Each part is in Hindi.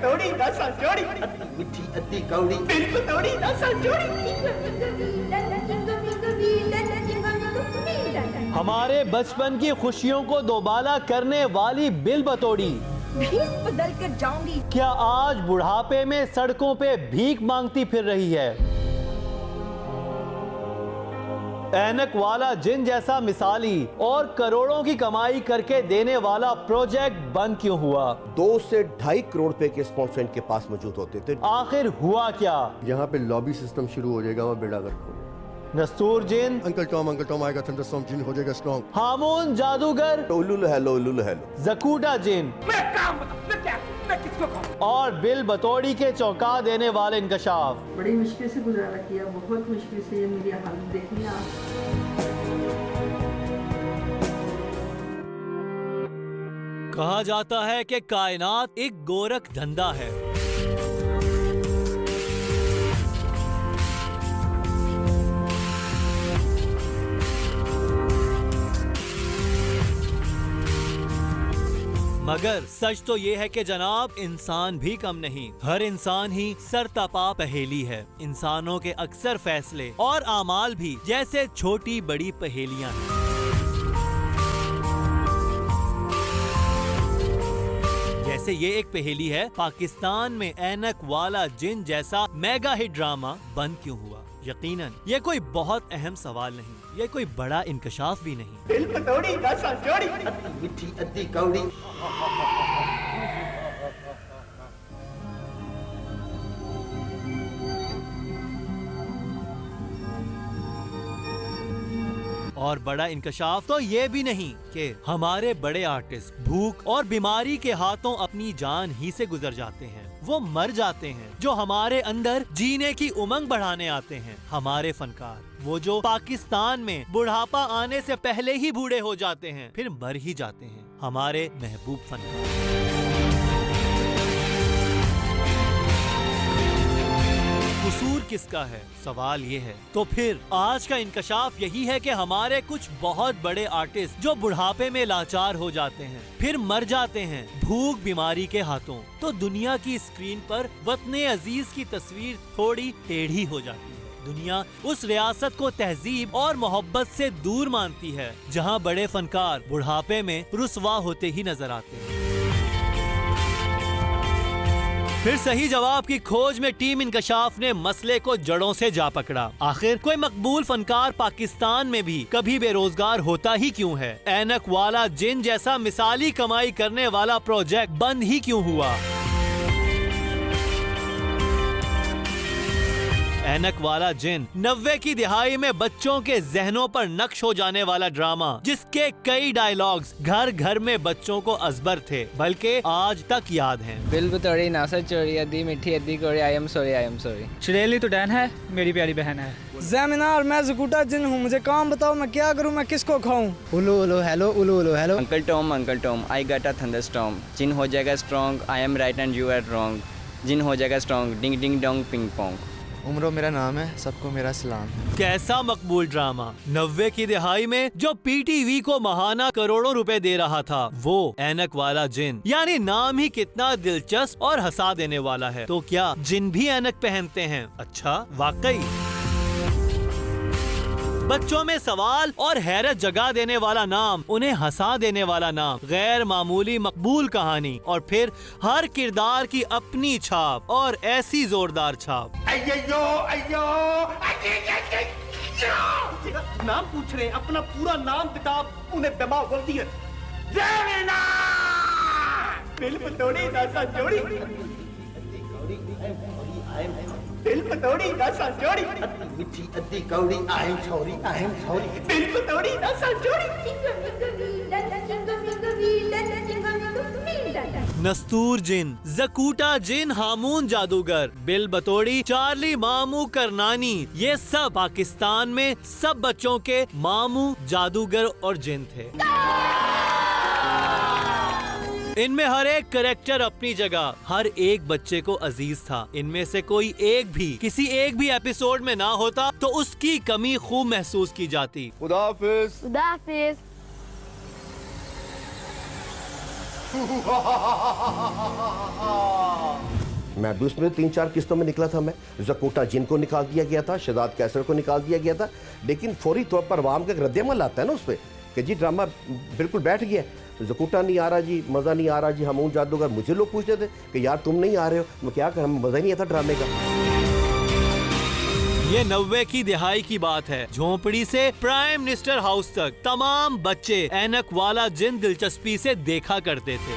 पतौड़ी रसा जोड़ी, अद्धी मिठी अद्धी कौड़ी, बिल पतौड़ी रसा जोड़ी। हमारे बचपन की खुशियों को दोबारा करने वाली बिल बतौड़ी भेष बदल कर जाऊंगी। क्या आज बुढ़ापे में सड़कों पे भीख मांगती फिर रही है? ऐनक वाला जिन जैसा मिसाली और करोड़ों की कमाई करके देने वाला प्रोजेक्ट बंद क्यों हुआ? 2 से 2.5 करोड़ रुपए के स्पॉन्सर इनके पास मौजूद होते थे। आखिर हुआ क्या? यहाँ पे लॉबी सिस्टम शुरू हो जाएगा, वहाँ बेड़ागर खोले। नस्तूर जिन, अंकल टॉम आएगा, थंडरस्टॉर्म जिन हो जाएगा स्ट्रॉन्ग। हामून जादूगर, उलुल हेलो जकूटा जिन, मैं काम बताऊं, मैं किसको कहूं? और बिल बतौड़ी के चौंका देने वाले इंकशाफ। बड़ी मुश्किल से गुजारा किया, बहुत मुश्किल से। ये मेरी हालत देखिए आप। कहा जाता है कि कायनात एक गोरख धंधा है। मगर सच तो ये है कि जनाब इंसान भी कम नहीं, हर इंसान ही सरतपा पहेली है। इंसानों के अक्सर फैसले और आमाल भी जैसे छोटी बड़ी पहेलियां हैं। जैसे ये एक पहेली है, पाकिस्तान में ऐनक वाला जिन जैसा मेगा हिट ड्रामा बंद क्यों हुआ? यकीनन ये कोई बहुत अहम सवाल नहीं, ये कोई बड़ा इंकशाफ भी नहीं। बिल पतौड़ी रसा जोड़ी, अद्धी मिठी अद्धी कौड़ी। और बड़ा इंकशाफ तो ये भी नहीं कि हमारे बड़े आर्टिस्ट भूख और बीमारी के हाथों अपनी जान ही से गुजर जाते हैं, वो मर जाते हैं। जो हमारे अंदर जीने की उमंग बढ़ाने आते हैं, हमारे फनकार, वो जो पाकिस्तान में बुढ़ापा आने से पहले ही बूढ़े हो जाते हैं, फिर मर ही जाते हैं, हमारे महबूब फनकार। कसूर किसका है? सवाल ये है। तो फिर आज का इंकशाफ यही है कि हमारे कुछ बहुत बड़े आर्टिस्ट जो बुढ़ापे में लाचार हो जाते हैं, फिर मर जाते हैं भूख बीमारी के हाथों, तो दुनिया की स्क्रीन पर वतने अजीज की तस्वीर थोड़ी टेढ़ी हो जाती है। दुनिया उस रियासत को तहजीब और मोहब्बत से दूर मानती है जहां बड़े फनकार बुढ़ापे में रुसवा होते ही नजर आते हैं। फिर सही जवाब की खोज में टीम इंकशाफ ने मसले को जड़ों से जा पकड़ा। आखिर कोई मकबूल फनकार पाकिस्तान में भी कभी बेरोजगार होता ही क्यों है? ऐनक वाला जिन जैसा मिसाली कमाई करने वाला प्रोजेक्ट बंद ही क्यों हुआ? ऐनक वाला जिन 90 की दिहाई में बच्चों के जहनों पर नक्श हो जाने वाला ड्रामा, जिसके कई डायलॉग्स घर घर में बच्चों को अजबर थे, बल्कि आज तक याद हैं। बिल बतौड़ी नासा चोरी, अद्धी मिठी अद्धी कौड़ी, आई एम सॉरी। चुड़ैली तो डैन है, मेरी प्यारी बहन है। ज़मीनार, मैं जकूटा जिन हूँ, मुझे काम बताओ, मैं क्या करूँ, मैं किसको खाऊं? उलू hello. Uncle Tom, I got a thunderstorm. जिन हो जाएगा strong, I am right and you are wrong. जिन हो जाएगा strong, ding ding dong ping pong. उम्रो मेरा नाम है, सबको मेरा सलाम है। कैसा मकबूल ड्रामा। 90 की दिहाई में जो पीटीवी को महाना करोड़ों रुपए दे रहा था, वो ऐनक वाला जिन। यानी नाम ही कितना दिलचस्प और हंसा देने वाला है। तो क्या जिन भी ऐनक पहनते हैं? अच्छा, वाकई बच्चों में सवाल और हैरत जगा देने वाला नाम, उन्हें हंसा देने वाला नाम, गैर मामूली मकबूल कहानी, और फिर हर किरदार की अपनी छाप, और ऐसी जोरदार छाप। नाम पूछ रहे हैं, अपना पूरा नाम किताब उन्हें दिमाग बोलती है। बिल पतौड़ी रसा जोड़ी, बिल पतौड़ी रसा जोड़ी, अद्धी मिठी अद्धी कौड़ी, I am sorry. Bill Pataudi रसा जोड़ी। नस्तूर जिन, जकूटा जिन, हामून जादूगर, बिल बतौड़ी, चार्ली मामू करनानी, ये सब पाकिस्तान में सब बच्चों के मामू जादूगर और जिन थे। इनमें हर एक कैरेक्टर अपनी जगह हर एक बच्चे को अजीज था। इनमें से कोई एक भी किसी एक भी एपिसोड में ना होता तो उसकी कमी खूब महसूस की जाती। खुदा हाफिज। मैं भी उसमें 3-4 किस्तों में निकला था। मैं ज़कूटा जिन को निकाल दिया गया था, शहजाद कैसर को निकाल दिया गया था, लेकिन फौरी तौर पर आवाम का रद्द-ए-अमल आता है ना उस पर कि जी ड्रामा बिल्कुल बैठ गया, ज़कूटा नहीं आ रहा जी, मज़ा नहीं आ रहा जी। हमून जादूगर मुझे लोग पूछते थे कि यार तुम नहीं आ रहे हो, मैं क्या कर, मज़ा ही नहीं आता ड्रामे का। ये 90 की दिहाई की बात है। झोंपड़ी से प्राइम मिनिस्टर हाउस तक तमाम बच्चे ऐनक वाला जिन दिलचस्पी से देखा करते थे।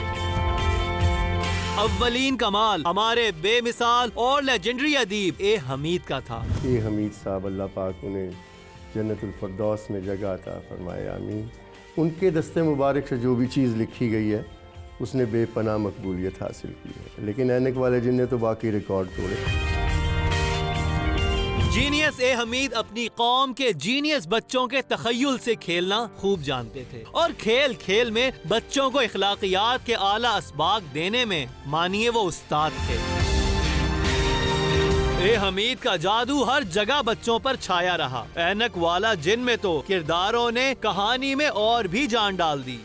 अव्वलीन कमाल हमारे बेमिसाल और लेजेंडरी अदीब ए हमीद का था। ए हमीद साहब, अल्लाह पाक उन्हें जन्नतुल फिरदौस में जगह अता फरमाए, आमीन। उनके दस्ते मुबारक से जो भी चीज़ लिखी गई है उसने बेपनाह मकबूलियत हासिल की है, लेकिन ऐनक वाले जिन ने तो बाकी रिकॉर्ड तोड़े। जीनियस ए हमीद अपनी कौम के जीनियस बच्चों के तखय्युल से खेलना खूब जानते थे और खेल खेल में बच्चों को इखलाकियात के आला असबाक देने में मानिए वो उस्ताद थे। ए हमीद का जादू हर जगह बच्चों पर छाया रहा। ऐनक वाला जिन में तो किरदारों ने कहानी में और भी जान डाल दी।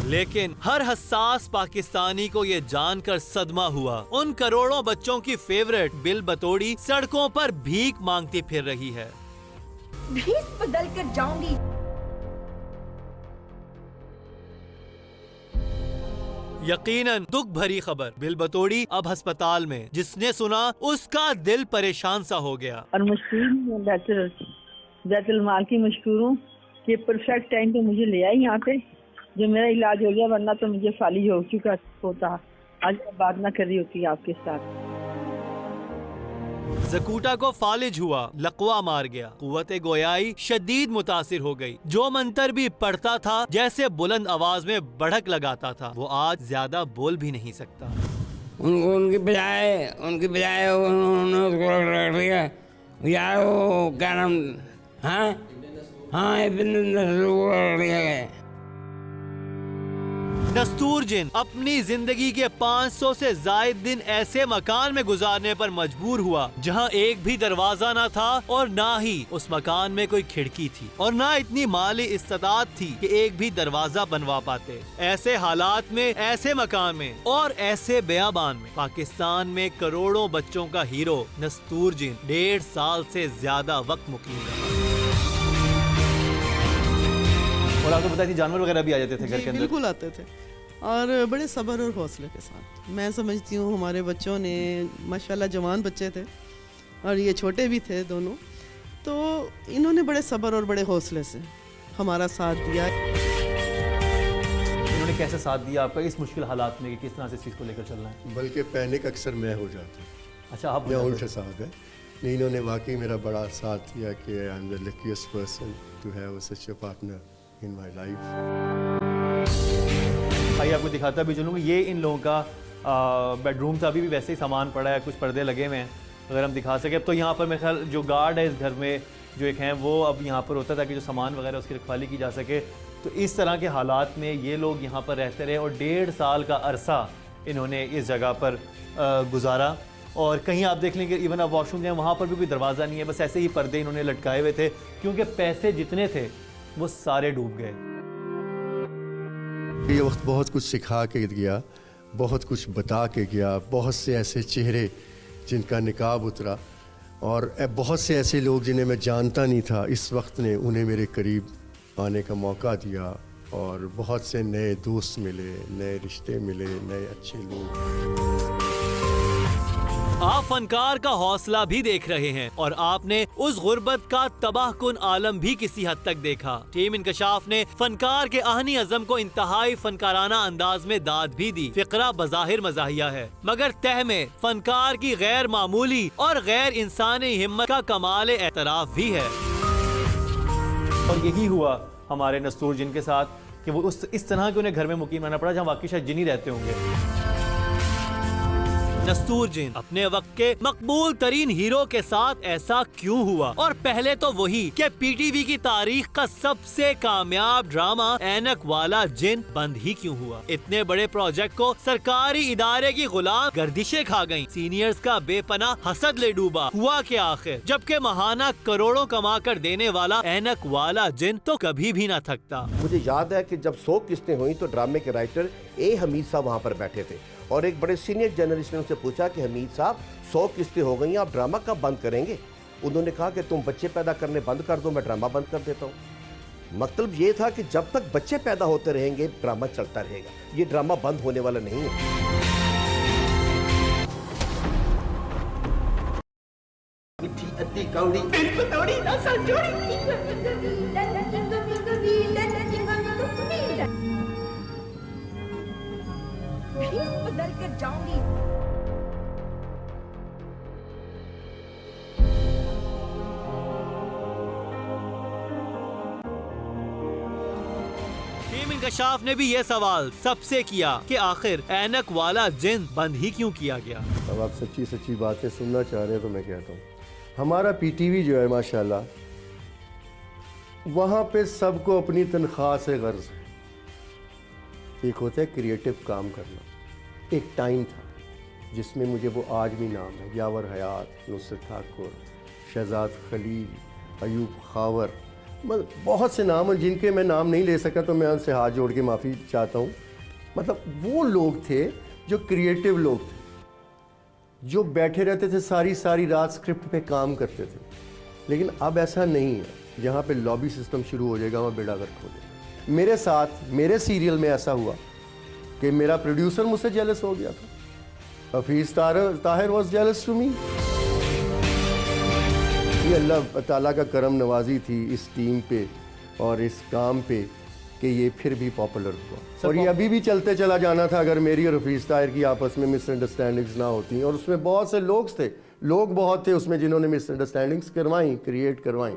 लेकिन हर हसास पाकिस्तानी को ये जानकर सदमा हुआ उन करोड़ों बच्चों की फेवरेट बिल बतौड़ी सड़कों पर भीख मांगती फिर रही है। भेष बदल कर जाऊंगी। यकीनन दुख भरी खबर, बिल बतौड़ी अब अस्पताल में। जिसने सुना उसका दिल परेशान सा हो गया। और मशहूर बैतुल माल की मशहूर हूँ कि परफेक्ट टाइम पे मुझे ले आई यहाँ पे, जो मेरा इलाज हो गया, वरना तो मुझे फालिज हो चुका होता। आज बात ना कर रही होती आपके साथ। ज़कूटा को फालिज हुआ, लकवा मार गया, कुव्वते गोयाई शदीद मुतासिर हो गई। जो मंतर भी पढ़ता था जैसे बुलंद आवाज में बढ़क लगाता था, वो आज ज्यादा बोल भी नहीं सकता। उनकी बजाय यार वो क्या नाम, नस्तूर जिन अपनी जिंदगी के 500 से जायद दिन ऐसे मकान में गुजारने पर मजबूर हुआ जहां एक भी दरवाजा ना था और ना ही उस मकान में कोई खिड़की थी और ना इतनी माली इस्तादात थी कि एक भी दरवाजा बनवा पाते। ऐसे हालात में, ऐसे मकान में और ऐसे बयाबान में पाकिस्तान में करोड़ों बच्चों का हीरो नस्तूर जिन 1.5 साल से ज्यादा वक्त मुकीम रहा। और आपको पता है कि जानवर वगैरह भी आ जाते थे घर के अंदर? बिल्कुल आते थे और बड़े सब्र और हौसले के साथ। मैं समझती हूँ हमारे बच्चों ने माशाल्लाह जवान बच्चे थे और ये छोटे भी थे दोनों, तो इन्होंने बड़े सब्र और बड़े हौसले से हमारा साथ दिया। इन्होंने कैसे साथ दिया आपका इस मुश्किल हालात में कि किस तरह से इस चीज़ को लेकर चलना है? बल्कि पैनिक अक्सर मैं हो जाता। अच्छा, आप या उल्टा साहब है नहीं, इन्होंने वाकई मेरा बड़ा साथ दिया कि I am the luckiest person to have such a partner in my life। भाई आपको दिखाता भी चलूँगा, ये इन लोगों का बेडरूम था, अभी भी वैसे ही सामान पड़ा है, कुछ पर्दे लगे हुए हैं, अगर हम दिखा सके। अब तो यहाँ पर मेरे ख्याल जो गार्ड है इस घर में जो एक हैं वो अब यहाँ पर होता था कि जो सामान वगैरह उसकी रखवाली की जा सके। तो इस तरह के हालात में ये लोग यहाँ पर रहते रहे और 1.5 साल का अरसा इन्होंने इस जगह पर गुजारा। और कहीं आप देख लेंगे इवन आप वॉशरूम जाएँ वहाँ पर भी कोई दरवाज़ा नहीं है, बस ऐसे ही पर्दे इन्होंने लटकाए हुए थे क्योंकि पैसे जितने थे वो सारे डूब गए। ये वक्त बहुत कुछ सिखा के गया, बहुत कुछ बता के गया, बहुत से ऐसे चेहरे जिनका निकाब उतरा और बहुत से ऐसे लोग जिन्हें मैं जानता नहीं था, इस वक्त ने उन्हें मेरे करीब आने का मौका दिया और बहुत से नए दोस्त मिले, नए रिश्ते मिले, नए अच्छे लोग। आप फनकार का हौसला भी देख रहे हैं और आपने उस गुर्बत का तबाहकुन आलम भी किसी हद तक देखा। टीम इंकशाफ ने फनकार के आहनी अज़म को इंतहाई फनकाराना अंदाज में दाद भी दी। फिक्रा बज़ाहिर मज़ाहिया है मगर तह में फनकार की गैर मामूली और गैर इंसानी हिम्मत का कमाल एतराफ भी है। और यही हुआ हमारे नस्तूर जिन के साथ कि वो इस तरह के उन्हें घर में मुकीम रहना पड़ा जहाँ वाकई शायद जिन ही रहते होंगे। नस्तूर जिन अपने वक्त के मकबूल तरीन हीरो के साथ ऐसा क्यों हुआ? और पहले तो वही कि पीटीवी की तारीख का सबसे कामयाब ड्रामा ऐनक वाला जिन बंद ही क्यों हुआ? इतने बड़े प्रोजेक्ट को सरकारी इदारे की गुलाम गर्दिशें खा गईं, सीनियर्स का बेपनाह हसद ले डूबा, हुआ के आखिर जबकि महाना करोड़ों कमा कर देने वाला ऐनक वाला जिन तो कभी भी ना थकता। मुझे याद है कि जब 100 किस्तें हुई तो ड्रामे के राइटर ए हमीद साहब वहाँ पर बैठे थे और एक बड़े सीनियर जर्नलिस्ट ने उनसे पूछा कि हमीद साहब 100 किस्तें हो गई, आप ड्रामा कब बंद करेंगे? उन्होंने कहा कि तुम बच्चे पैदा करने बंद कर दो, मैं ड्रामा बंद कर देता हूँ। मतलब ये था कि जब तक बच्चे पैदा होते रहेंगे ड्रामा चलता रहेगा, ये ड्रामा बंद होने वाला नहीं है। मिठी अद्धी कौड़ी दिल को तोड़ी ना संजोड़ी। भेष बदल कर जाऊंगी। टीम इंकशाफ ने भी ये सवाल सबसे किया कि आखिर ऐनक वाला जिन बंद ही क्यों किया गया? अब आप सच्ची सच्ची बातें सुनना चाह रहे हैं तो मैं कहता हूँ, हमारा पीटीवी जो है माशाल्लाह, वहाँ पे सबको अपनी तनख्वाह से गर्ज है। एक होता है क्रिएटिव काम करना। एक टाइम था जिसमें मुझे वो आज भी नाम है, यावर हयात, नुसरत ठाकुर, शहजाद खलील, अयूब खावर, मतलब बहुत से नाम हैं जिनके मैं नाम नहीं ले सका, तो मैं उनसे हाथ जोड़ के माफ़ी चाहता हूँ। मतलब वो लोग थे जो क्रिएटिव लोग थे, जो बैठे रहते थे सारी सारी रात स्क्रिप्ट पे काम करते थे। लेकिन अब ऐसा नहीं है, जहाँ पे लॉबी सिस्टम शुरू हो जाएगा वहाँ बेड़ा गर्क हो जाएगा। मेरे साथ मेरे सीरियल में ऐसा हुआ कि मेरा प्रोड्यूसर मुझसे जेलस हो गया था। Hafeez Tahir was jealous to me. ये अल्लाह ताला का करम नवाजी थी इस टीम पे और इस काम पे कि ये फिर भी पॉपुलर हुआ, और ये अभी भी चलते चला जाना था अगर मेरी और हफीज़ ताहिर की आपस में मिसअंडरस्टैंडिंग्स ना होती। और उसमें बहुत से लोग बहुत थे उसमें जिन्होंने मिसअंडरस्टैंडिंग्स करवाई, क्रिएट करवाई।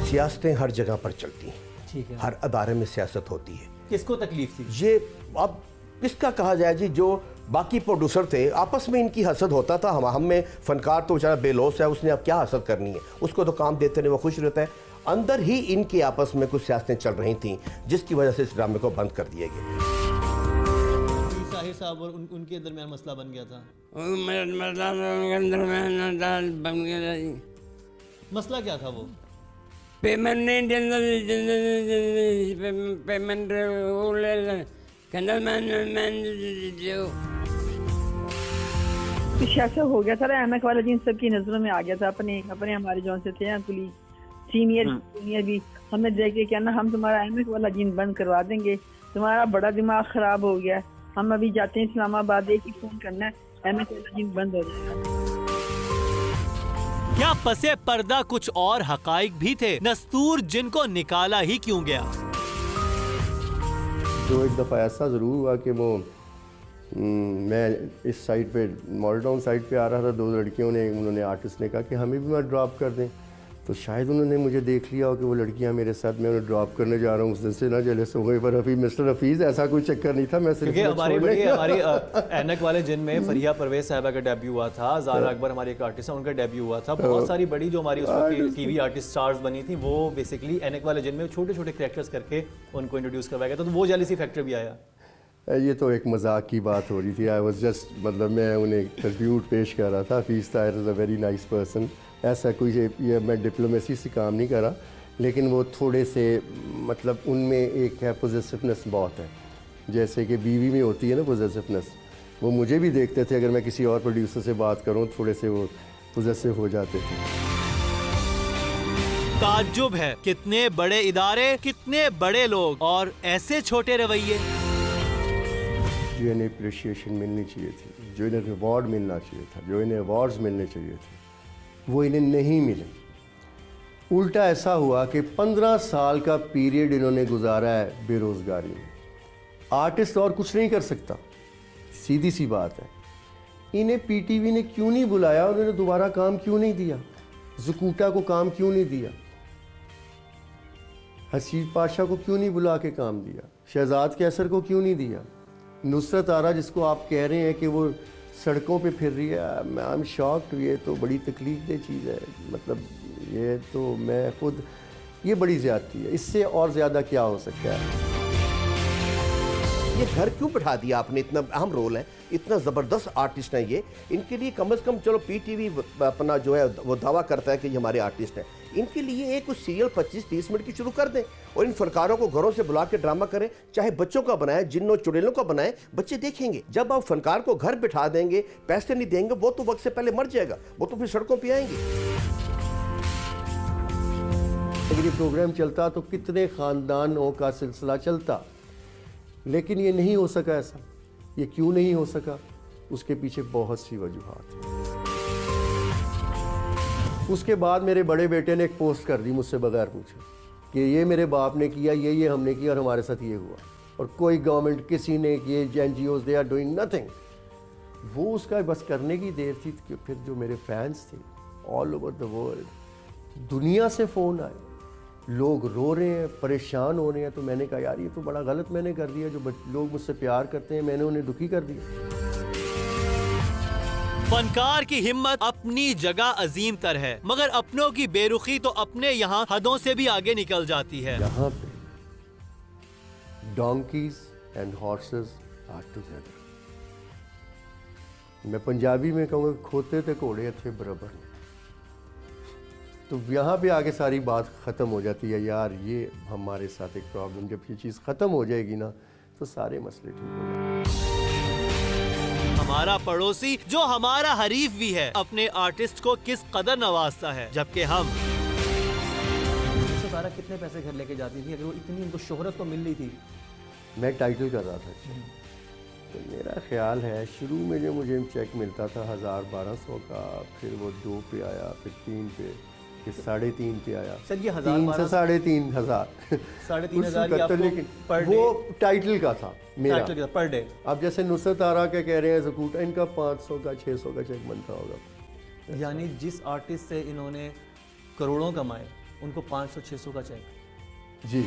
सियासतें हर जगह पर चलती हैं, ठीक है, हर अदारे में सियासत होती है। किसको तकलीफ थी? ये अब किसका कहा जाए जी, जो बाकी प्रोड्यूसर थे आपस में इनकी हसद होता था। हम में फनकार तो बेचारा बेलौस है, उसने अब क्या हसद करनी है, उसको तो काम देते रहे, वो खुश रहता है। अंदर ही इनके आपस में कुछ सियासतें चल रही थी जिसकी वजह से इस ड्रामे को बंद कर दिया गया। ताहिर साहब और उनके दरमियान मसला बन गया था। मसला क्या था? वो पेमेंट कुछ ऐसा हो गया था, ऐनक वाला जिन सबकी नजरों में आ गया था। अपने हमारे जौन से थे कुली सीनियर जूनियर भी हमने देख के क्या ना, हम तुम्हारा ऐनक वाला जिन बंद करवा देंगे, तुम्हारा बड़ा दिमाग खराब हो गया, हम अभी जाते हैं इस्लामाबाद, एक ही फोन करना है, ऐनक वाला जिन बंद हो जाएगा। क्या पसे पर्दा कुछ और हकाइक भी थे? नस्तूर जिनको निकाला ही क्यों गया? तो एक दफ़ा ऐसा ज़रूर हुआ कि वो मैं इस साइड पे मॉडल टाउन साइड पे आ रहा था, दो लड़कियों ने, उन्होंने आर्टिस्ट ने कहा कि हमें भी वहाँ ड्रॉप कर दें। तो शायद उन्होंने मुझे देख लिया हो कि वो लड़कियां मेरे साथ, मैं उन्हें ड्रॉप करने जा रहा हूँ, उस दिन से ना जेलस हो गई। पर मिस्टर हफीज़ ऐसा कोई चक्कर नहीं था, मैं सिर्फ हमारी ऐनक वाले जिन में फरिया परवेज साहिबा का डेब्यू हुआ था, ज़ारा अकबर हमारी एक आर्टिस्ट है, उनका डेब्यू हुआ था। बहुत सारी बड़ी जो हमारी उस वक्त टीवी आर्टिस्ट स्टार्स बनी थी, वो बेसिकली ऐनक वाले जिन में छोटे छोटे कैरेक्टर्स करके उनको इंट्रोड्यूस करवाया गया था, तो वो जेलसी फैक्टर भी आया। ये तो एक मजाक की बात हो रही थी। आई वाज जस्ट, मतलब मैं उन्हें ट्रिब्यूट पेश कर रहा था। Hafeez Tahir is a very nice person. ऐसा कोई ये मैं डिप्लोमेसी से काम नहीं करा, लेकिन वो थोड़े से मतलब उनमें एक है पोजेसिवनेस बहुत है, जैसे कि बीवी में होती है ना पोजेसिवनेस, वो मुझे भी देखते थे। अगर मैं किसी और प्रोड्यूसर से बात करूं थोड़े से वो पोजेसिव हो जाते थे। ताज्जुब है, कितने बड़े इदारे, कितने बड़े लोग और ऐसे छोटे रवैये। जो इन्हें अप्रिशिएशन मिलनी चाहिए थी, जो इन्हें रिवॉर्ड मिलना चाहिए था, जो इन्हें अवार्ड्स मिलने चाहिए थे, वो इन्हें नहीं मिले। उल्टा ऐसा हुआ कि 15 साल का पीरियड इन्होंने गुजारा है बेरोज़गारी में। आर्टिस्ट और कुछ नहीं कर सकता, सीधी सी बात है। इन्हें पीटीवी ने क्यों नहीं बुलाया, उन्होंने दोबारा काम क्यों नहीं दिया, ज़कूटा को काम क्यों नहीं दिया, हसीब पाशा को क्यों नहीं बुला के काम दिया, शहजाद कैसर को क्यों नहीं दिया, नुसरत आरा जिसको आप कह रहे हैं कि वो सड़कों पे फिर रही है, आई एम शॉक्ड। ये तो बड़ी तकलीफ दे चीज़ है, मतलब ये तो मैं खुद, ये बड़ी ज़्यादती है। इससे और ज़्यादा क्या हो सकता है? ये घर क्यों बिठा दिया आपने? इतना अहम रोल है, इतना ज़बरदस्त आर्टिस्ट हैं ये, इनके लिए कम से कम, चलो पीटीवी अपना जो है वो दावा करता है कि ये हमारे आर्टिस्ट हैं, इनके लिए एक कुछ सीरियल 25-30 मिनट की शुरू कर दें और इन फनकारों को घरों से बुला के ड्रामा करें, चाहे बच्चों का बनाए, जिन्नों चुड़ैलों का बनाए, बच्चे देखेंगे। जब आप फनकार को घर बिठा देंगे, पैसे नहीं देंगे, वो तो वक्त से पहले मर जाएगा, वो तो फिर सड़कों पर आएंगे। अगर ये प्रोग्राम चलता तो कितने ख़ानदानों का सिलसिला चलता, लेकिन ये नहीं हो सका ऐसा। ये क्यों नहीं हो सका? उसके पीछे बहुत सी वजूहात हैं। उसके बाद मेरे बड़े बेटे ने एक पोस्ट कर दी मुझसे बगैर पूछे कि ये मेरे बाप ने किया, ये हमने किया और हमारे साथ ये हुआ, और कोई गवर्नमेंट किसी ने किए, NGOs they are doing nothing. वो उसका बस करने की देर थी कि फिर जो मेरे फैंस थे ऑल ओवर द वर्ल्ड, दुनिया से फ़ोन आए, लोग रो रहे हैं, परेशान हो रहे हैं, तो मैंने कहा यार ये तो बड़ा गलत मैंने कर दिया। जो लोग मुझसे प्यार करते हैं, मैंने उन्हें दुखी कर दिया। फनकार की हिम्मत अपनी जगह अजीम तर है, मगर अपनों की बेरुखी तो अपने यहाँ हदों से भी आगे निकल जाती है। यहाँ पे donkeys and horses are together. मैं पंजाबी में कहूँगा खोते थे घोड़े थे बराबर। तो यहाँ पे आगे सारी बात ख़त्म हो जाती है। यार ये हमारे साथ एक प्रॉब्लम, जब ये चीज़ ख़त्म हो जाएगी ना तो सारे मसले ठीक हो जाएंगे। हमारा पड़ोसी जो हमारा हरीफ भी है, अपने आर्टिस्ट को किस कदर नवाजता है, जबकि हम सारा कितने पैसे घर लेके जाती थी? अगर वो इतनी उनको शोहरत तो मिल रही थी। मैं टाइटल कर रहा था, तो मेरा ख्याल है शुरू में जो मुझे चेक मिलता था 1000-1200 का, फिर वो 2 पे आया, फिर 3 पे, फिर 3.5 पे आया। सर ये 3 से 3,500 3,500 लेकिन वो टाइटल का था मेरा पर डे। अब जैसे नुसरत आरा के कह रहे हैं ज़कूटा, इनका 500 का 600 का चेक बनता होगा। यानी जिस आर्टिस्ट से इन्होंने करोड़ों कमाए, उनको 500-600 का चेक। जी।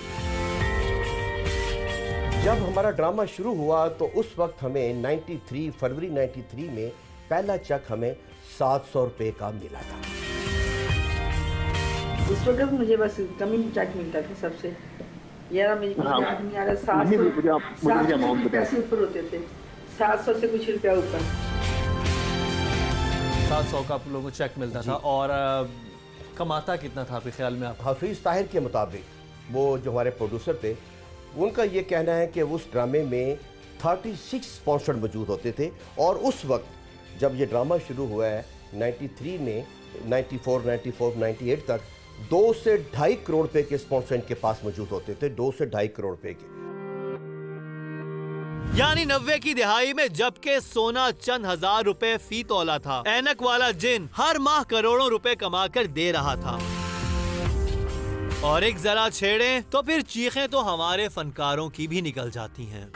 जब हमारा ड्रामा शुरू हुआ तो उस वक्त हमें 93 फरवरी 93 में पहला चेक हमें 700 रुपये का मिला था। उस वक्त मुझे बस कमी चेक मिलता था सबसे, यार मुझे याद नहीं आ रहा, 700 पैसे ऊपर होते थे, 700 से कुछ रुपया ऊपर। 700 का आप लोगों को चेक मिलता था। और कमाता कितना था आपके ख्याल में? आप हफीज़ ताहिर के मुताबिक, वो जो हमारे प्रोड्यूसर थे, उनका ये कहना है कि उस ड्रामे में 36 स्पॉन्सर मौजूद होते थे। और उस वक्त जब ये ड्रामा शुरू हुआ है 93 में, 94, 98 तक 2 से 2.5 करोड़ रुपए के स्पॉन्सर इनके पास मौजूद होते थे, 2 से 2.5 करोड़ रुपए के। यानी 90 की दिहाई में जबकि सोना चंद हजार रुपए फी तोला था, ऐनक वाला जिन हर माह करोड़ों रुपए कमा कर दे रहा था। और एक जरा छेड़े तो फिर चीखें तो हमारे फनकारों की भी निकल जाती हैं।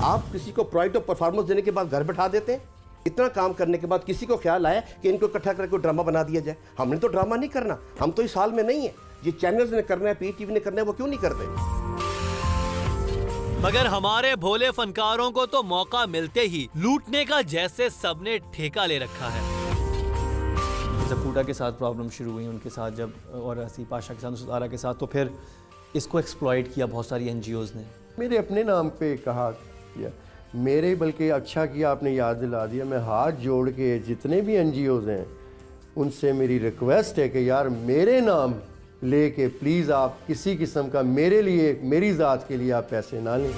आप किसी को प्रोजेक्ट ऑफ परफॉर्मेंस देने के बाद घर बैठा देते हैं। इतना काम करने के बाद किसी को ख्याल आया कि इनको इकट्ठा करके ड्रामा बना दिया जाए। हमने तो ड्रामा नहीं करना, हम तो इस हाल में नहीं है। ये चैनल्स ने करना है, पीटीवी ने करना है, वो क्यों नहीं करते? मगर हमारे भोले फनकारों को तो मौका मिलते ही लूटने का जैसे सबने ठेका ले रखा है। ज़कूटा के साथ प्रॉब्लम शुरू हुई उनके साथ जब, और हसी पाशा के साथ, नुसरत आरा के साथ, तो फिर इसको एक्सप्लॉइट किया बहुत सारी NGOs ने। मेरे अपने नाम पे कहा किया, मेरे बल्कि अच्छा किया आपने याद दिला दिया। मैं हाथ जोड़ के जितने भी NGOs हैं उनसे मेरी रिक्वेस्ट है कि यार मेरे नाम लेके प्लीज़ आप किसी किस्म का मेरे लिए, मेरी ज़ात के लिए आप पैसे ना लें।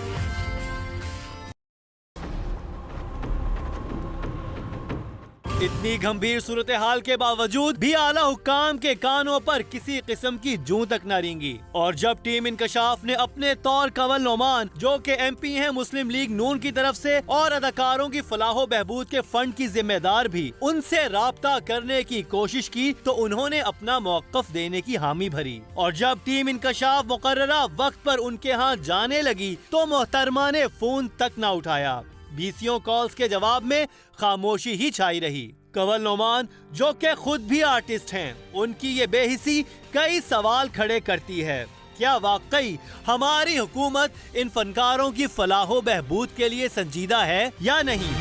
इतनी गंभीर सूरत हाल के बावजूद भी आला हुक्काम के कानों पर किसी किस्म की जूं तक न रेंगी। और जब टीम इंकशाफ ने अपने तौर कंवल नोमान, जो कि MP हैं मुस्लिम लीग नून की तरफ से और अदाकारों की फलाहो बहबूद के फंड की जिम्मेदार भी, उनसे राब्ता करने की कोशिश की तो उन्होंने अपना मौक़िफ़ देने की हामी भरी। और जब टीम इंकशाफ मुकर्ररा वक्त पर उनके यहाँ जाने लगी तो मोहतरमा ने फोन तक न उठाया। 20 कॉल्स के जवाब में खामोशी ही छाई रही। कंवल नोमान, जो कि खुद भी आर्टिस्ट हैं, उनकी ये बेहिसी कई सवाल खड़े करती है। क्या वाकई हमारी हुकूमत इन फनकारों की फलाहो बहबूद के लिए संजीदा है या नहीं?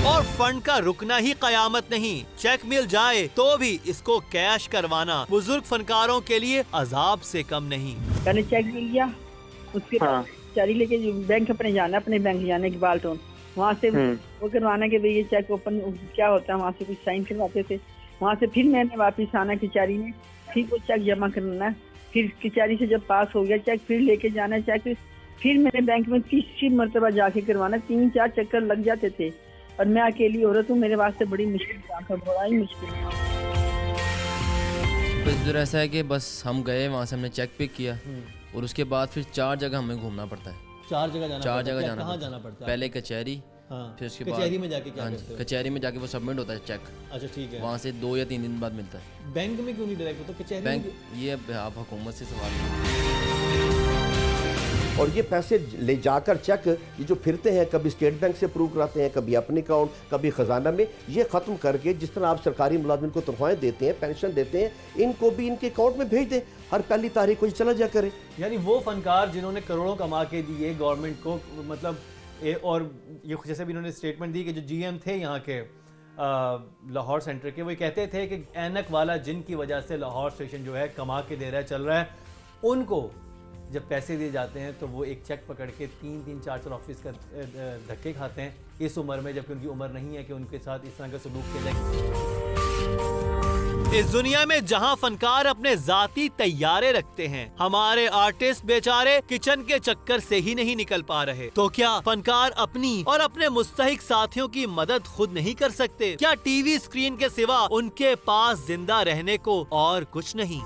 और फंड का रुकना ही कयामत नहीं, चेक मिल जाए तो भी इसको कैश करवाना बुजुर्ग फनकारों के लिए अजाब से कम नहीं। मैंने चेक मिल गया, उसके बाद चारी लेके बैंक अपने जाना, अपने बैंक जाने के बाल्टोन वहाँ से वो करवाना कि भाई ये चेक ओपन क्या होता है, वहाँ से कुछ साइन करवाते थे। वहाँ से फिर मैंने वापस आना कचहरी में, फिर वो चेक जमा करना है, फिर कचहरी से जब पास हो गया चेक फिर लेके जाना चेक, फिर मैंने बैंक में 30 मरतबा जाके करवाना, 3-4 चक्कर लग जाते थे। और मैं अकेली औरत हूँ, मेरे वास्ते बड़ी मुश्किल काम था, बड़ा ही मुश्किल। तो ऐसा है कि बस हम गए वहाँ से, हमने चेक पिक किया और उसके बाद फिर 4 जगह हमें घूमना पड़ता है। 4 जगह जाना पड़ता है। पहले कचहरी, फिर उसके बाद कचहरी में जाके क्या करते हो? कचहरी में जाके वो सबमिट होता है चेक। अच्छा ठीक है। वहाँ से 2 या 3 दिन बाद मिलता है। बैंक में क्यों नहीं डायरेक्ट होता? कचहरी बैंक ये आप हुकूमत से सवाल। और ये पैसे ले जाकर चेक ये जो फिरते हैं, कभी स्टेट बैंक से अप्रूव कराते हैं, कभी अपने अकाउंट, कभी खजाना में, ये ख़त्म करके जिस तरह आप सरकारी मुलाजिम को तनख्वाहें देते हैं, पेंशन देते हैं, इनको भी इनके अकाउंट में भेज दें, हर पहली तारीख को ये चला जा करे। यानी वो फनकार जिन्होंने करोड़ों कमा के दिए गवर्नमेंट को, मतलब और ये जैसे भी इन्होंने स्टेटमेंट दी कि जो GM थे यहाँ के लाहौर सेंटर के, वो कहते थे कि ऐनक वाला जिनकी वजह से लाहौर स्टेशन जो है कमा के दे रहा है, चल रहा है, उनको जब पैसे दिए जाते हैं तो वो एक चेक पकड़ के 3-3, 4-4 ऑफिस का धक्के खाते हैं इस उम्र में, जबकि उनकी उम्र नहीं है कि उनके साथ इस तरह का सलूक किया जाए। इस दुनिया में जहां फनकार अपने जाती तैयारे रखते हैं, हमारे आर्टिस्ट बेचारे किचन के चक्कर से ही नहीं निकल पा रहे, तो क्या फनकार अपनी और अपने मुस्तहिक साथियों की मदद खुद नहीं कर सकते? क्या टीवी स्क्रीन के सिवा उनके पास जिंदा रहने को और कुछ नहीं?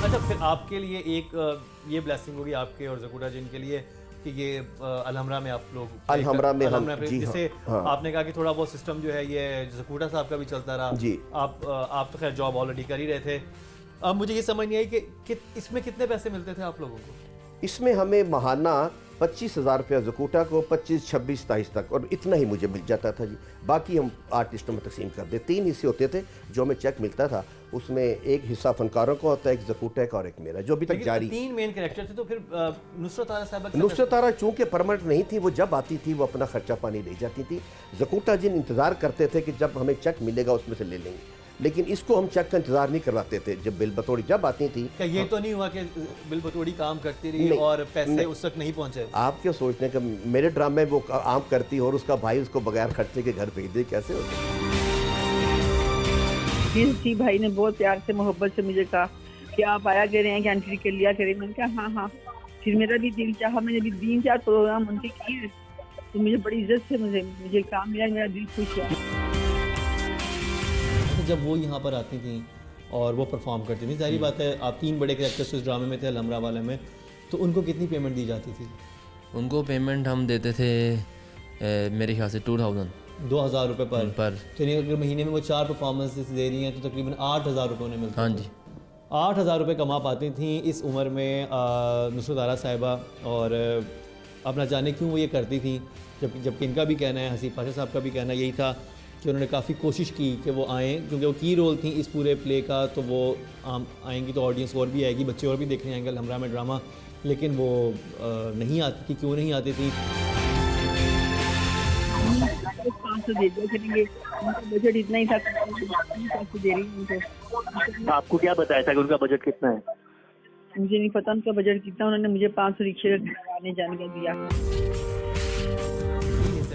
अच्छा, फिर आपके लिए एक ये ब्लेसिंग होगी आपके और ज़कूटा जिन के लिए कि ये अलहमरा में आप लोग अलहमरा में हम जिसे आपने कहा कि थोड़ा बहुत सिस्टम जो है ये ज़कूटा साहब का भी चलता रहा जी। आप तो खैर जॉब ऑलरेडी कर ही रहे थे। अब मुझे ये समझ नहीं आई कि इसमें कितने पैसे मिलते थे आप लोगों को? इसमें हमें माहाना 25,000 रुपया ज़कूटा को, 25, 26, 27 तक, और इतना ही मुझे मिल जाता था जी। बाकी हम आर्टिस्टों में तकसीम कर दे। 3 हिस्से होते थे जो हमें चेक मिलता था, उसमें एक हिस्सा फनकारों का होता है, एक ज़कूटा का और एक मेरा, जो अभी तक जारी। 3 मेन कैरेक्टर थे। तो फिर नुसरत आरा साहब, नुसरत आरा चूँकि परमानेंट नहीं थी, वो जब आती थी वो अपना खर्चा पानी ले जाती थी। ज़कूटा जिन इंतज़ार करते थे कि जब हमें चेक मिलेगा उसमें से ले लेंगे, लेकिन इसको हम चेक का इंतजार नहीं करवाते थे। जब बिल बतौड़ी जब आती थी, क्या ये तो नहीं हुआ कि बिल बतौड़ी काम करती रही और पैसे उस तक नहीं पहुंचे? आप क्या सोचते हैं कि मेरे ड्रामे वो आम करती और उसका भाई उसको बगैर खर्चे के घर भेज दे? कैसे होता? जी भाई ने बहुत प्यार से मोहब्बत से मुझे कहा कि आप आया करें हैं कि एंट्री कर लिया करें। मैंने कहा हाँ। फिर मेरा भी दिल चाहा, मैंने भी 3-4 प्रोग्राम उनके किए, तो मुझे बड़ी इज्जत से मुझे काम मिला, मेरा दिल खुश हुआ। जब वो यहाँ पर आती थी और वो परफॉर्म करती थी, जाहिर बात है आप 3 बड़े कैरेक्टर्स उस ड्रामे में थे अलहमरा वाले में, तो उनको कितनी पेमेंट दी जाती थी? उनको पेमेंट हम देते थे मेरे ख्याल से 2,000 रुपये पर। तो अगर महीने में वो 4 परफॉर्मेंसेस दे रही हैं तो तकरीबन 8,000 रुपये उन्हें मिलते। हाँ जी, 8,000 रुपये कमा पाती थी इस उम्र में नुसरत आरा साहिबा। और अब ना जाने क्यों वो ये करती थी, जबकि इनका भी कहना है, हसीब पाशा साहब का भी कहना यही था कि उन्होंने काफ़ी कोशिश की कि वो आएँ, क्योंकि वो की रोल थी इस पूरे प्ले का, तो वो आएंगी तो ऑडियंस और भी आएगी, बच्चे और भी देखने आएंगे अलहमरा में ड्रामा, लेकिन वो नहीं आती थी। क्यों नहीं आती थी? 500 दे दिया करेंगे, उनका बजट इतना ही था, 500 दे रही उनको। आपको क्या बताया था कि उनका बजट कितना है? मुझे नहीं पता उनका बजट कितना, उन्होंने मुझे 500 रिक्शे आने जाने का दिया।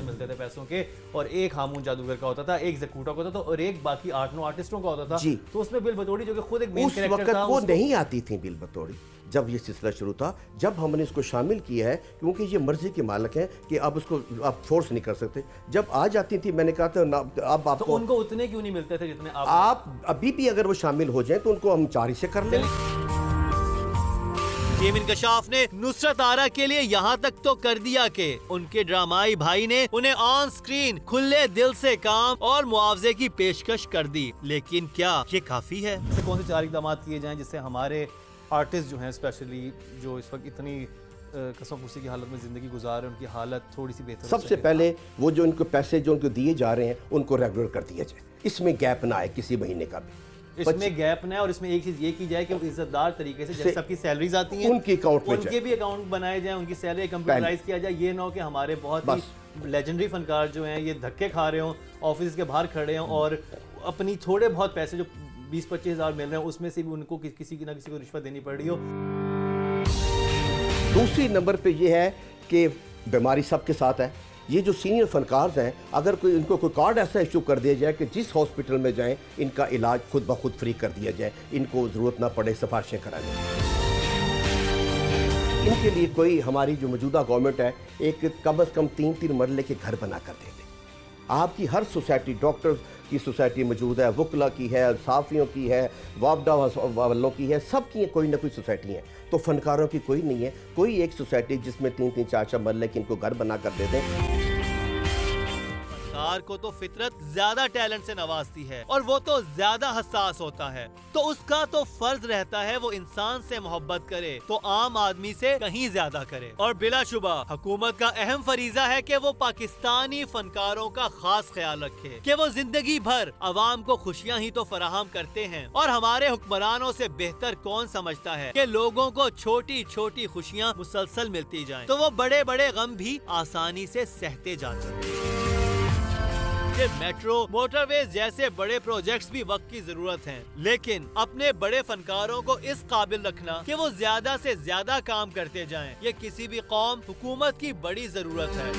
मिलते थे पैसों के, और एक हामून जादूगर का होता था, एक ज़कूटा का होता था, और एक बाकी 8-9 आर्टिस्टों का होता था जी। तो उसमें बिल बतौड़ी जो कि खुद एक मेन कैरेक्टर था, वो नहीं आती थी बिल बतौड़ी जब ये सिलसिला शुरू था। जब हमने इसको शामिल किया है, क्योंकि ये मर्जी के मालिक हैं कि अब उसको आप फोर्स नहीं कर सकते। जब आ जाती थी, मैंने कहा था अब आपको, तो उनको उतने क्यों नहीं मिलते थे जितने आप अभी भी अगर वो शामिल हो जाए तो उनको हम 4 हिस्से कर लें। टीम इंकशाफ ने नुसरत आरा के लिए यहाँ तक तो कर दिया कि उनके ड्रामाई भाई ने उन्हें ऑन स्क्रीन खुले दिल से काम और मुआवजे की पेशकश कर दी, लेकिन क्या ये काफी है? कौन से 4 इकदाम किए जाएं जिससे हमारे आर्टिस्ट जो हैं, स्पेशली जो इस वक्त इतनी कसम कुर्सी की हालत में ज़िंदगी गुजार रहे हैं, उनकी हालत थोड़ी सी बेहतर हो सबसे सके। पहले वो जो उनको पैसे जो उनको दिए जा रहे हैं उनको रेगुलर कर दिया जाए, इसमें गैप ना आए किसी महीने का भी, इसमें गैप ना है। और इसमें एक चीज़ ये की जाए कि इज्जतदार तरीके से जैसे सबकी सैलरीज आती हैं उनके अकाउंट में उनके भी अकाउंट बनाए जाएं, उनकी सैलरी कंप्यूटराइज किया जाए। ये ना हो कि हमारे बहुत ही लेजेंडरी फनकार जो हैं ये धक्के खा रहे हों, ऑफिस के बाहर खड़े हों और अपनी थोड़े बहुत पैसे जो 20-25 हज़ार मिल रहे हैं उसमें से भी उनको किसी ना किसी को रिश्वत देनी पड़ रही हो। दूसरी नंबर पे ये है कि बीमारी सबके साथ है। ये जो सीनियर फनकार हैं, अगर कोई इनको कोई कार्ड ऐसा इशू कर दिया जाए कि जिस हॉस्पिटल में जाएं इनका इलाज खुद ब खुद फ्री कर दिया जाए, इनको ज़रूरत ना पड़े सिफारिशें कराने। इनके लिए कोई हमारी जो मौजूदा गवर्नमेंट है एक कम अज़ कम 3-3 मरले के घर बना कर दे दे। आपकी हर सोसाइटी, डॉक्टर की सोसाइटी मौजूद है, वकला की है, साफ़ियों की है, वापडा वालों की है, सब की कोई ना कोई सोसाइटी है। तो फनकारों की कोई नहीं है, कोई एक सोसाइटी जिसमें 3-3 4-4 मरले की इनको घर बना कर दे दें। फनकार को तो फितरत ज्यादा टैलेंट से नवाजती है और वो तो ज्यादा हसास होता है, तो उसका तो फर्ज रहता है वो इंसान से मोहब्बत करे तो आम आदमी से कहीं ज्यादा करे। और बिलाशुबा हुकूमत का अहम फरीजा है कि वो पाकिस्तानी फनकारों का खास ख्याल रखे कि वो जिंदगी भर अवाम को खुशियाँ ही तो फराहम करते हैं। और हमारे हुक्मरानों से बेहतर कौन समझता है कि लोगों को छोटी छोटी खुशियाँ मुसलसल मिलती जाएं, तो वो बड़े बड़े गम भी आसानी से सहते जाते हैं। मेट्रो, मोटरवेज जैसे बड़े प्रोजेक्ट्स भी वक्त की जरूरत हैं, लेकिन अपने बड़े फनकारों को इस काबिल रखना कि वो ज्यादा से ज्यादा काम करते जाएं, ये किसी भी कौम, हुकूमत की बड़ी जरूरत है।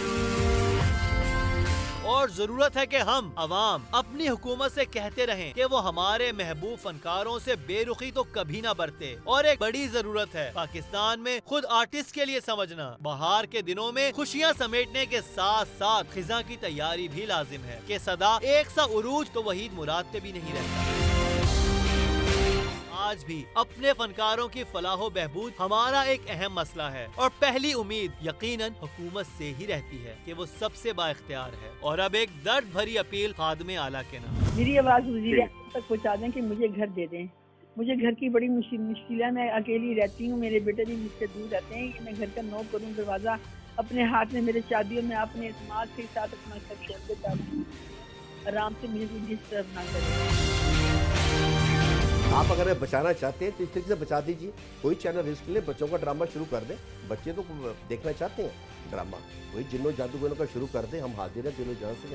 और जरूरत है कि हम अवाम अपनी हुकूमत से कहते रहें कि वो हमारे महबूब फनकारों से बेरुखी तो कभी ना बरते। और एक बड़ी जरूरत है पाकिस्तान में खुद आर्टिस्ट के लिए समझना। बहार के दिनों में खुशियाँ समेटने के साथ साथ खिजा की तैयारी भी लाजिम है कि सदा एक सा उरूज तो वहीद मुराद पे भी नहीं रहता। आज भी अपने फनकारों की फलाहो बहबूद हमारा एक अहम मसला है और पहली उम्मीद यकीनन हुकूमत से ही रहती है कि वो सबसे बाइख्तियार है। और अब एक दर्द भरी अपील खादमे आला के नाम। मेरी आवाज़ वज़ीर आज़म तक पहुँचा दें कि मुझे घर दे दें। मुझे घर की बड़ी मुश्किल है, मैं अकेली रहती हूँ, मेरे बेटे भी मुझसे दूर रहते हैं कि मैं घर का नॉक करूँ, दरवाज़ा अपने हाथ में मेरे चाबियों में अपने इस्तेमाल के साथ अपना घर छोड़ के जाती हूँ। आराम से मुझे कोई डिस्टर्ब ना करे। आप अगर बचाना चाहते हैं तो इस तरीके से बचा दीजिए। कोई चैनल रिस्क ले, बच्चों का ड्रामा शुरू कर दें। बच्चे तो देखना चाहते हैं ड्रामा, कोई जिन्नों जादूगरों का शुरू कर दें। हम हाजिर हैं दिलो जान से।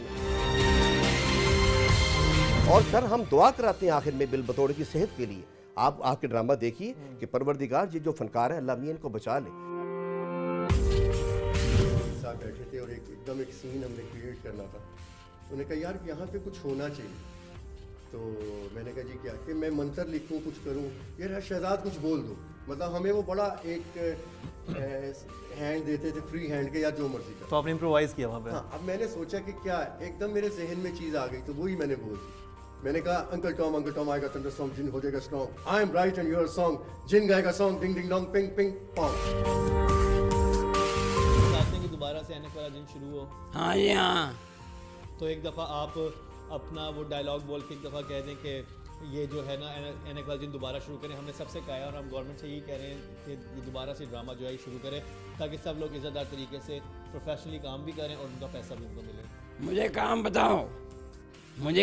और सर हम दुआ कराते हैं आखिर में बिल बतौर की सेहत के लिए। आप आपके ड्रामा देखिए कि परवरदिगार जी जो फनकार है अल्लाह मियां इनको बचा ले। साथ बैठे थे और एकदम एक सीन हमने क्रिएट करना था। उन्होंने कहा यार यहाँ पे कुछ होना चाहिए। तो मैंने कहा जी क्या कि मैं मंत्र लिखूं, कुछ करूं, यार शहजाद कुछ बोल दो। मतलब हमें वो बड़ा एक हैंड देते थे, फ्री हैंड के, या जो मर्जी का। तो आपने इम्प्रोवाइज किया वहाँ पे? हाँ, अब मैंने सोचा कि क्या एकदम मेरे जहन में चीज़ आ गई तो वही मैंने बोल दी। मैंने कहा अंकल टॉम आएगा थंडरस्टॉर्म, जिन हो जाएगा strong, I am right and your song, जिन गाएगा song, ding ding dong ping ping pong. चाहते हैं कि दोबारा से आने वाला दिन शुरू हो? हाँ जी हाँ। तो एक दफ़ा आप अपना वो डायलॉग बोल के एक दफ़ा कह दें कि ये जो है ना एनक वाला दिन दोबारा शुरू करें। हमने सबसे कहा है और हम गवर्नमेंट से यही कह रहे हैं कि ये दोबारा से ड्रामा जो है शुरू करें ताकि सब लोग इज़्ज़तदार तरीके से प्रोफेशनली काम भी करें और उनका पैसा भी उनको मिले। मुझे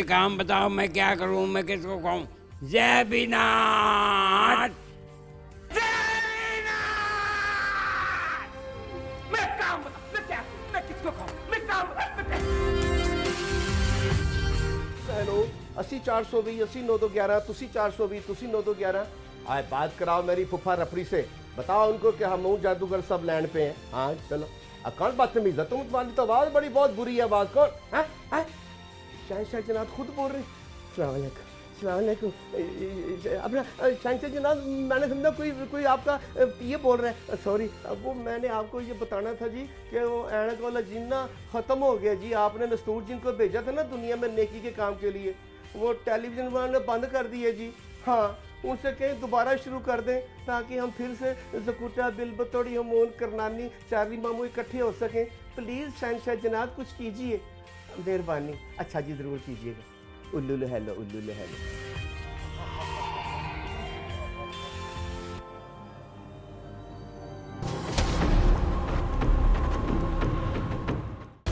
काम बताओ, मैं क्या करूं, मैं किसको कहूं? जय बीनाथ। हेलो 80 420 80 9211 तुसी 420 तुसी 9211। आए बात कराओ मेरी फुफा रफरी से, बताओ उनको कि हम जादूगर सब लैंड पे हैं। हाँ चलो कौन बदतमीज है तुम? तुम्हारी तो आवाज़ बड़ी बहुत बुरी है। आवाज़ कौन है? शाह जनाब खुद बोल रहे। अपना शाह जनाब मैंने समझा कोई आपका ये बोल रहा है। सॉरी, वो मैंने आपको ये बताना था जी कि वो ऐनक वाला जिन ना ख़त्म हो गया जी। आपने नस्तूर जिन को भेजा था ना दुनिया में नेकी के काम के लिए, वो टेलीविज़न वालों ने बंद कर दिए जी। हाँ, उनसे कहीं दोबारा शुरू कर दें ताकि हम फिर से ज़कूटा, बिल बतौड़ी, हमोन, करनानी, चार्ली मामू इकट्ठे हो सकें। प्लीज़ शहंशाह जनाब कुछ कीजिए, मेहरबानी। अच्छा जी ज़रूर कीजिएगा। उल्लू हेलो, उल्लू हेलो।